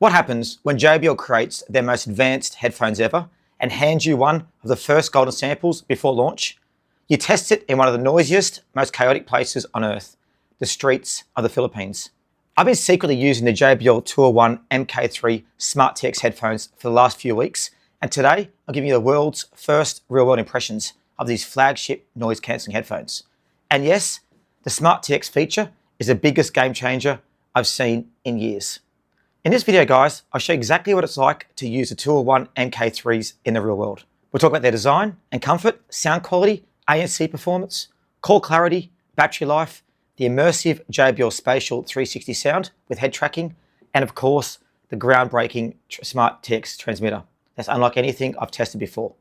What happens when JBL creates their most advanced headphones ever and hands you one of the first golden samples before launch? You test it in one of the noisiest, most chaotic places on earth, the streets of the Philippines. I've been secretly using the JBL Tour One MK3 Smart TX headphones for the last few weeks, and today I'm giving you the world's first real-world impressions of these flagship noise-cancelling headphones. And yes, the Smart TX feature is the biggest game changer I've seen in years. In this video, guys, I'll show you exactly what it's like to use the Tour One MK3s in the real world. We'll talk about their design and comfort, sound quality, ANC performance, call clarity, battery life, the immersive JBL Spatial 360 sound with head tracking, and of course, the groundbreaking Smart TX transmitter. That's unlike anything I've tested before.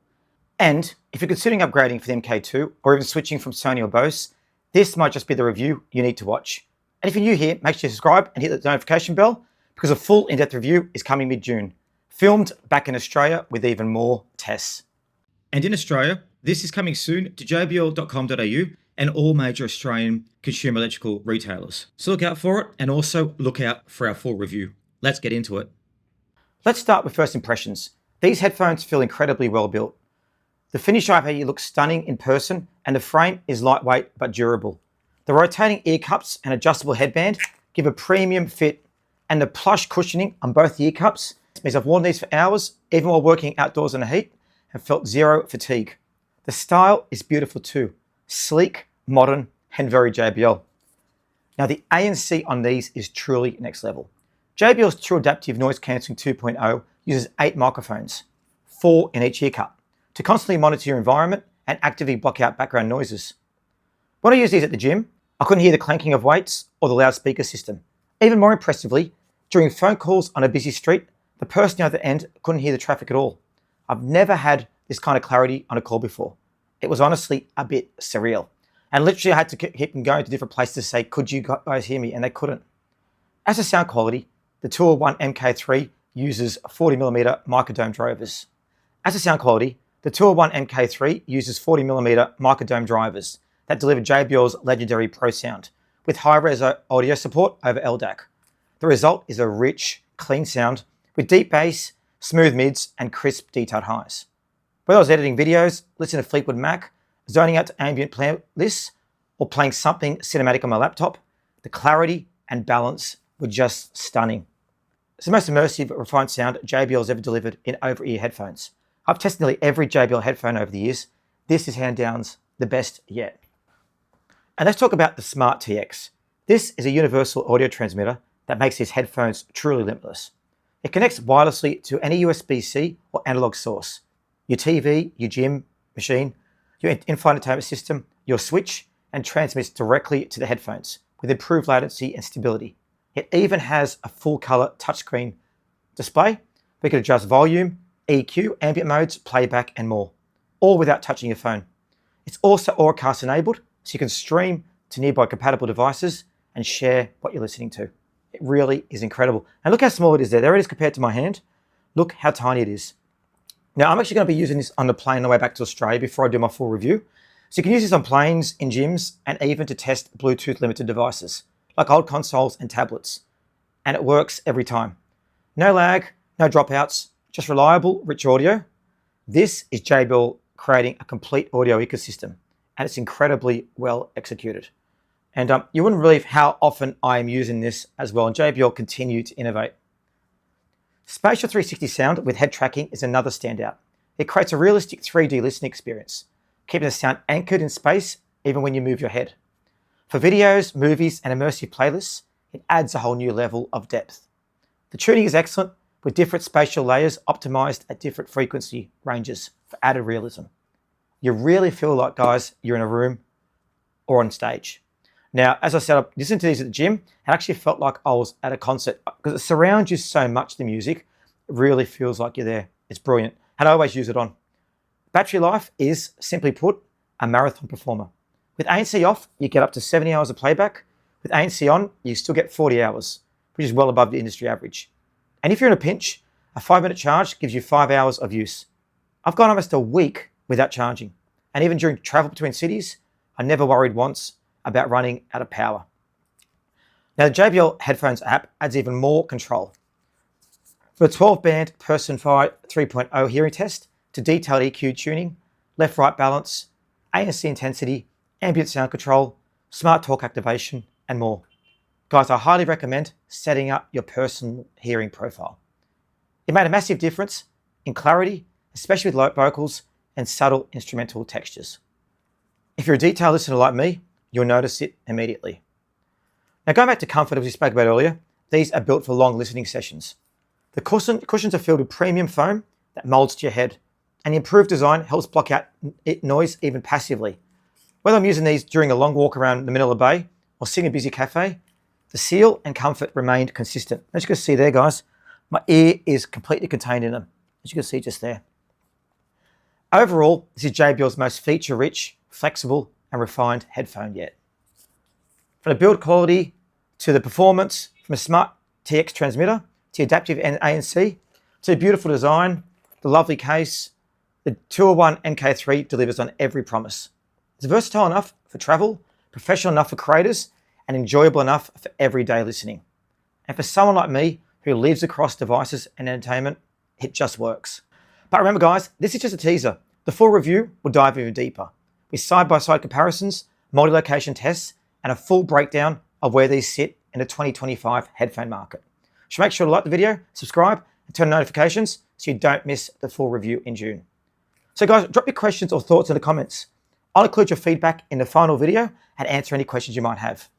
And if you're considering upgrading for the MK2 or even switching from Sony or Bose, this might just be the review you need to watch. And if you're new here, make sure you subscribe and hit the notification bell because a full in-depth review is coming mid-June, filmed back in Australia with even more tests. And in Australia, this is coming soon to jbl.com.au and all major Australian consumer electrical retailers. So look out for it and also look out for our full review. Let's get into it. Let's start with first impressions. These headphones feel incredibly well built. The finish over here looks stunning in person and the frame is lightweight but durable. The rotating ear cups and adjustable headband give a premium fit, and the plush cushioning on both ear cups means I've worn these for hours, even while working outdoors in the heat, and felt zero fatigue. The style is beautiful too. Sleek, modern, and very JBL. Now the ANC on these is truly next level. JBL's True Adaptive Noise Cancelling 2.0 uses 8 microphones, 4 in each ear cup, to constantly monitor your environment and actively block out background noises. When I used these at the gym, I couldn't hear the clanking of weights or the loudspeaker system. Even more impressively, during phone calls on a busy street, the person on the other end couldn't hear the traffic at all. I've never had this kind of clarity on a call before. It was honestly a bit surreal. And literally I had to keep them going to different places to say, could you guys hear me? And they couldn't. As for sound quality, the Tour One MK3 uses 40mm microdome drivers. As for sound quality, the Tour One MK3 uses 40mm microdome drivers that deliver JBL's legendary Pro sound with high-res audio support over LDAC. The result is a rich, clean sound with deep bass, smooth mids, and crisp, detailed highs. Whether I was editing videos, listening to Fleetwood Mac, zoning out to ambient playlists, or playing something cinematic on my laptop, the clarity and balance were just stunning. It's the most immersive, refined sound JBL's ever delivered in over-ear headphones. I've tested nearly every JBL headphone over the years. This is hand down the best yet. And let's talk about the Smart TX. This is a universal audio transmitter that makes these headphones truly limitless. It connects wirelessly to any USB-C or analog source, your TV, your gym machine, your in-flight entertainment system, your switch, and transmits directly to the headphones with improved latency and stability. It even has a full-color touchscreen display. We can adjust volume, EQ, ambient modes, playback, and more, all without touching your phone. It's also Auracast enabled, so you can stream to nearby compatible devices and share what you're listening to. It really is incredible. And look how small it is there. There it is compared to my hand. Look how tiny it is. Now, I'm actually going to be using this on the plane on the way back to Australia before I do my full review. So you can use this on planes, in gyms, and even to test Bluetooth limited devices, like old consoles and tablets. And it works every time. No lag, no dropouts, just reliable, rich audio. This is JBL creating a complete audio ecosystem, and it's incredibly well executed. And you wouldn't believe how often I am using this as well, and JBL continue to innovate. Spatial 360 sound with head tracking is another standout. It creates a realistic 3D listening experience, keeping the sound anchored in space even when you move your head. For videos, movies, and immersive playlists, it adds a whole new level of depth. The tuning is excellent, with different spatial layers optimized at different frequency ranges for added realism. You really feel like, guys, you're in a room or on stage. Now, as I said, I listened to these at the gym and actually felt like I was at a concert because it surrounds you so much, the music. It really feels like you're there. It's brilliant. And I always use it on. Battery life is, simply put, a marathon performer. With ANC off, you get up to 70 hours of playback. With ANC on, you still get 40 hours, which is well above the industry average. And if you're in a pinch, a 5-minute charge gives you 5 hours of use. I've gone almost a week without charging. And even during travel between cities, I never worried once about running out of power. Now the JBL Headphones app adds even more control. From a 12-band Person-Fi 3.0 hearing test to detailed EQ tuning, left-right balance, ANC intensity, ambient sound control, smart talk activation, and more. Guys, I highly recommend setting up your personal hearing profile. It made a massive difference in clarity, especially with light vocals and subtle instrumental textures. If you're a detailed listener like me, you'll notice it immediately. Now, going back to comfort, as we spoke about earlier, these are built for long listening sessions. The cushions are filled with premium foam that molds to your head, and the improved design helps block out noise even passively. Whether I'm using these during a long walk around the Manila Bay or sitting in a busy cafe, the seal and comfort remained consistent. As you can see there, guys, my ear is completely contained in them, as you can see just there. Overall, this is JBL's most feature-rich, flexible, and refined headphone yet. From the build quality to the performance, from a smart TX transmitter to adaptive ANC, to the beautiful design, the lovely case, the Tour One MK3 delivers on every promise. It's versatile enough for travel, professional enough for creators, and enjoyable enough for everyday listening. And for someone like me who lives across devices and entertainment, it just works. But remember, guys, this is just a teaser. The full review will dive even deeper, with side-by-side comparisons, multi-location tests, and a full breakdown of where these sit in the 2025 headphone market. So make sure to like the video, subscribe, and turn on notifications so you don't miss the full review in June. So guys, drop your questions or thoughts in the comments. I'll include your feedback in the final video and answer any questions you might have.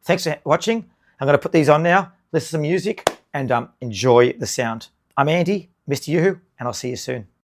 Thanks for watching. I'm going to put these on now, listen to some music, and enjoy the sound. I'm Andy, Mr. Yoo-Hoo, and I'll see you soon.